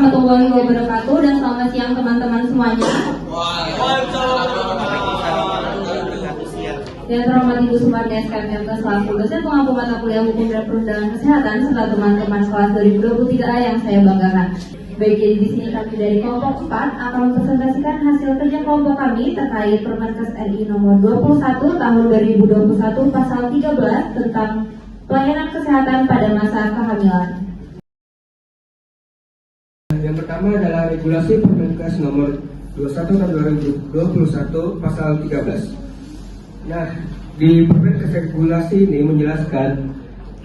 warahmatullahi wabarakatuh dan selamat siang teman-teman semuanya. Yang terhormat Ibu Sumardi SKM selaku dosen pengampu mata kuliah Hukum dan Perundangan Kesehatan serta teman-teman kelas 2023A yang saya banggakan. Baik, jadi di sini kami dari kelompok 4 akan mempresentasikan hasil kerja kelompok kami terkait Permenkes RI nomor 21 tahun 2021 pasal 13 tentang pelayanan kesehatan pada masa kehamilan. Yang pertama adalah regulasi Permenkes nomor 21 tahun 2021 pasal 13. Nah, di Permenkes regulasi ini menjelaskan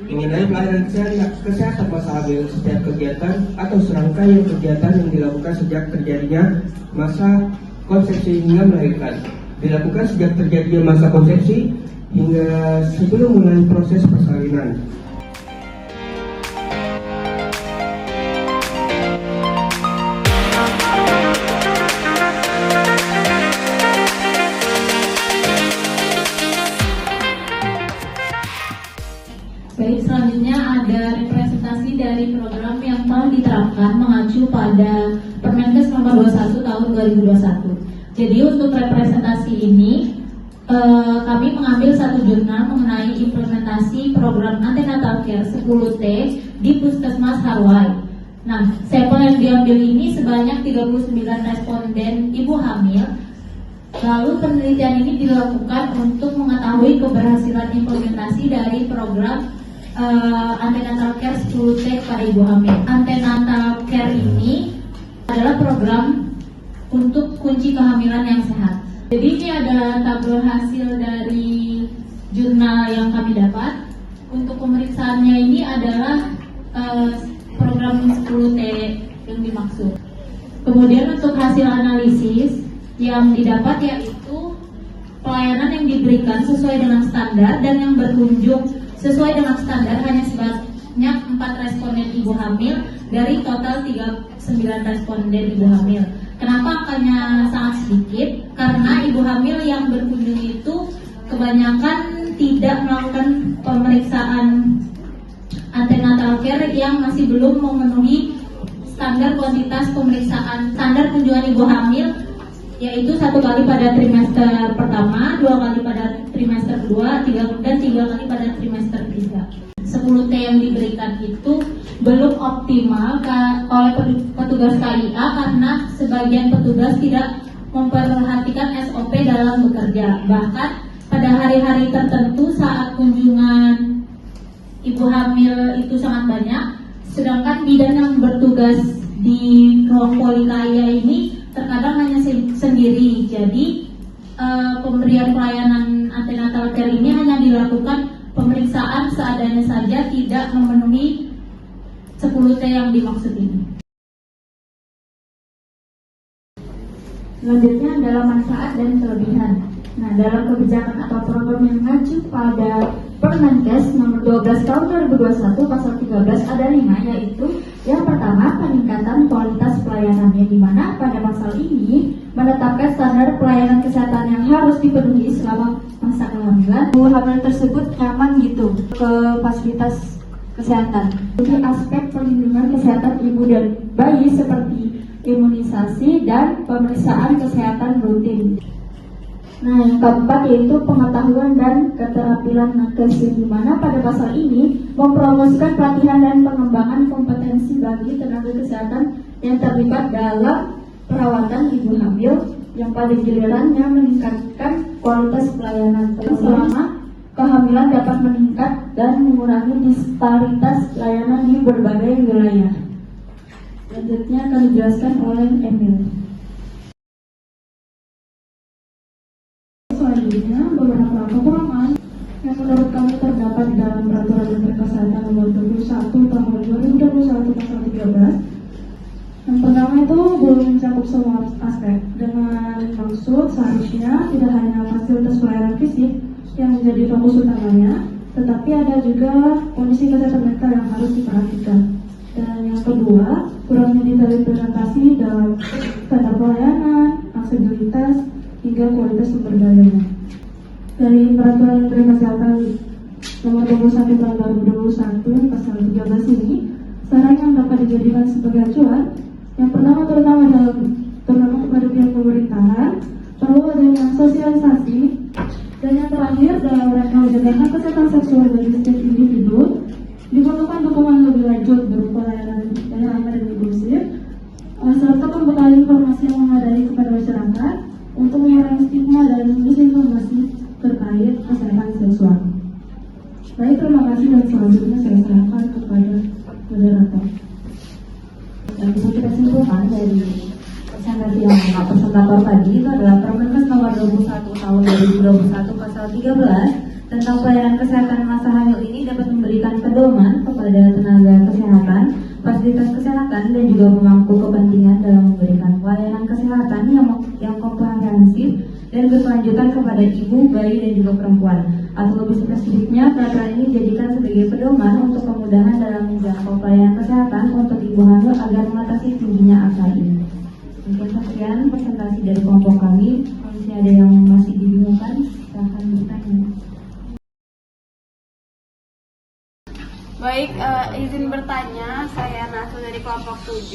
mengenai pelayanan kesehatan masa hamil setiap kegiatan atau serangkaian kegiatan yang dilakukan sejak terjadinya masa konsepsi hingga melahirkan. Dilakukan sejak terjadinya masa konsepsi hingga sebelum mulai proses persalinan. Baik, selanjutnya ada representasi dari program yang telah diterapkan mengacu pada Permenkes nomor 21 tahun 2021. Jadi untuk representasi ini kami mengambil satu jurnal mengenai implementasi program antenatal care 10T di Puskesmas Harwai. Nah, sampel yang diambil ini sebanyak 39 responden ibu hamil. Lalu penelitian ini dilakukan untuk mengetahui keberhasilan implementasi dari program antenatal care 10T pada ibu hamil. Antenatal care ini adalah program untuk kunci kehamilan yang sehat. Jadi ini ada tabel hasil dari jurnal yang kami dapat. Untuk pemeriksaannya ini adalah program 10T yang dimaksud. Kemudian untuk hasil analisis yang didapat yaitu pelayanan yang diberikan sesuai dengan standar dan yang berkunjung sesuai dengan standar hanya sebanyak 4 responden ibu hamil dari total 39 responden ibu hamil. Kenapa angkanya sangat sedikit? Karena ibu hamil yang berkunjung itu kebanyakan tidak melakukan pemeriksaan antenatal care yang masih belum memenuhi standar kuantitas pemeriksaan standar kunjungan ibu hamil, yaitu 1 kali pada trimester pertama, 2 kali pada trimester kedua, 3 kali pada trimester ketiga. 10T yang diberikan itu belum optimal oleh petugas KIA karena sebagian petugas tidak memperhatikan SOP dalam bekerja. Bahkan pada hari-hari tertentu saat kunjungan ibu hamil itu sangat banyak, sedangkan bidan yang bertugas di ruang poli KIA ini terkadang hanya sendiri. Jadi pemberian pelayanan antenatal care ini hanya dilakukan pemeriksaan seadanya saja, tidak memenuhi 10T yang dimaksud ini. Selanjutnya adalah manfaat dan kelebihan. Nah, dalam kebijakan atau program yang mengacu pada Permenkes nomor 12 tahun 2021 pasal 13 ada 5, yaitu yang pertama peningkatan kualitas pelayanannya, di mana pada pasal ini menetapkan standar pelayanan kesehatan yang harus dipenuhi selama masa kehamilan. Ibu hamil tersebut nyaman gitu ke fasilitas kesehatan. Jadi aspek perlindungan kesehatan ibu dan bayi seperti imunisasi dan pemeriksaan kesehatan rutin. Nah, yang keempat yaitu pengetahuan dan keterampilan nakes, di mana pada pasal ini mempromosikan pelatihan dan pengembangan kompetensi bagi tenaga kesehatan yang terlibat dalam perawatan ibu hamil, yang pada gilirannya meningkatkan kualitas pelayanan selama kehamilan dapat meningkat dan mengurangi disparitas pelayanan di berbagai wilayah. Selanjutnya akan dijelaskan oleh Emil. Selanjutnya, beberapa kekurangan yang menurut kami terdapat di dalam Peraturan Menteri Kesehatan Nomor 21 Tahun 2021 Pasal 13. Yang pertama itu belum mencakup semua aspek, dengan maksud seharusnya tidak hanya fasilitas pelayanan fisik yang menjadi fokus utamanya, tetapi ada juga kondisi kesehatan mereka yang harus diperhatikan. Dan yang kedua, kurangnya detail implementasi dalam standar pelayanan, aksesibilitas, hingga kualitas sumber dayanya. Dari Peraturan Menteri Kesehatan Nomor 21 Tahun 2021 Pasal 13 ini, saran yang dapat dijadikan sebagai acuan Yang pertama terutama kepada pihak pemerintahan, perlu adanya sosialisasi, dan yang terakhir dalam rangka menjaga hak kesehatan seksual bagi setiap individu, diperlukan dukungan lebih lanjut berupa layanan dan inklusif, serta pembekalan informasi yang memadai kepada masyarakat untuk mengurangi stigma dan misinformasi terkait kesehatan seksual. Baik, terima kasih dan selanjutnya saya serahkan kepada moderator. Yang bisa kita simpulkan dari presentator tadi itu adalah Permenkes nomor 21 tahun 2021 pasal 13 tentang pelayanan kesehatan masa hamil ini dapat memberikan pedoman kepada tenaga kesehatan, fasilitas kesehatan, dan juga memangku kepentingan dalam memberikan pelayanan kesehatan yang komprehensif dan berkelanjutan kepada ibu, bayi, dan juga perempuan. Atau lebih spesifiknya, peraturan ini dijadikan sebagai pedoman untuk kemudahan dalam menjangkau pelayanan kesehatan untuk ibu hamil agar mengatasi tingginya angka ini. Mungkin sekian presentasi dari kelompok kami. Kalau ada yang masih dibingungkan, silahkan bertanya. Baik, izin bertanya, saya Nasu dari kelompok 7.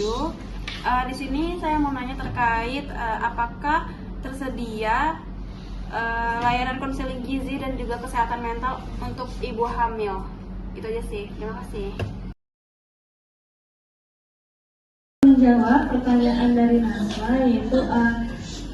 Di sini saya mau nanya terkait apakah tersedia layanan konseling gizi dan juga kesehatan mental untuk ibu hamil. Itu aja sih. Terima kasih. Menjawab pertanyaan dari Nasla, yaitu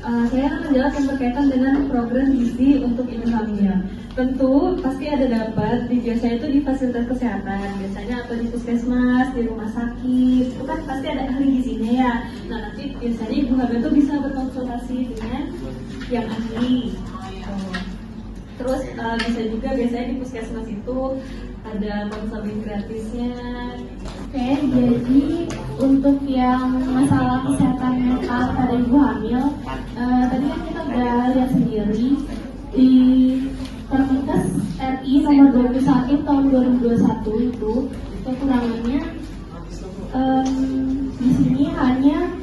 saya akan menjawab yang berkaitan dengan program gizi untuk ibu hamil. Tentu pasti ada dapat biasanya itu di fasilitas kesehatan, biasanya atau di puskesmas, di rumah sakit, itu kan pasti ada ahli gizinya ya. Nah, nanti biasanya ibu hamil itu bisa berkonsultasi dengan yang ahli. Terus bisa juga biasanya di puskesmas itu ada konseling gratisnya. Oke, jadi untuk yang masalah kesehatan mental pada ibu hamil, tadi kan kita udah lihat sendiri di Permenkes RI nomor 21 tahun 2021 itu kekurangannya di sini hanya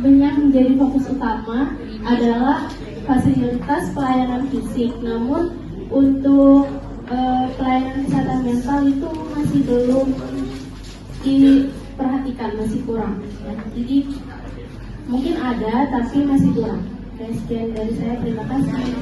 yang menjadi fokus utama adalah fasilitas pelayanan fisik. Namun untuk pelayanan kesehatan mental itu masih belum diperhatikan, masih kurang ya. Jadi mungkin ada tapi masih kurang. Sekian dari saya, terima kasih.